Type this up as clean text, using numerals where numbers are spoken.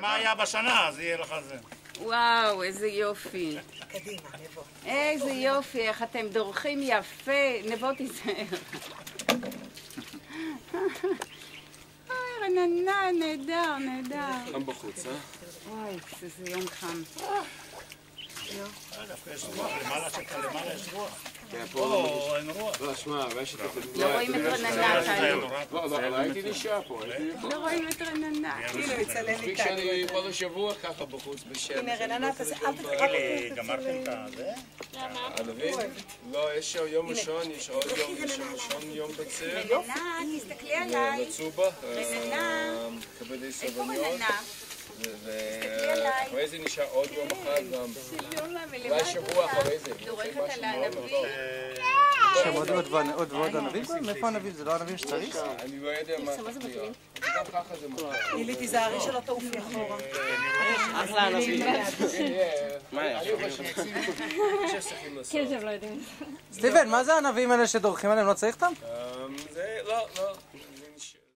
מה היה בשנה, אז יהיה לך זה. וואו, איזה יופי. קדימה, נבו. איזה יופי, איך אתם דורכים יפה. נבו תיזהר. אוי, רננה, נהדר, נהדר. חם בחוץ, אה? וואי, איזה יום חם. דווקא יש רוח, למעלה יש רוח. כן, פה פה אין רוח. לא, שמע, רשת... לא רואים את רננה כאן. לא, הייתי נשאר פה. לא רואים את רננה. כאילו, יצלם מספיק איתה. שאני כל השבוע ככה בחוץ בשם. הנה, רננה, אל תגידי, גמרתם את זה? ענבים? לא, יש יום ראשון, יש עוד יום, יש ראשון יום בציר. רננה, תסתכלי עליי. לצובה. רננה. כבדי איפה סבניות. רננה? ואחרי זה נשאר עוד יום אחד גם. שלומה, אולי ולמה שבוע אחרי זה. דורכת על הענבים? עכשיו עוד ועוד ענבים? מאיפה הענבים? זה לא הענבים שצריך? אני לא יודע מה צריך להיות. גם ככה זה מותר. נילי, תיזהרי שלא תעופי אחורה. אחלה ענבים. סטיבן, מה זה הענבים האלה שדורכים עליהם? לא צריך אותם? זה, לא.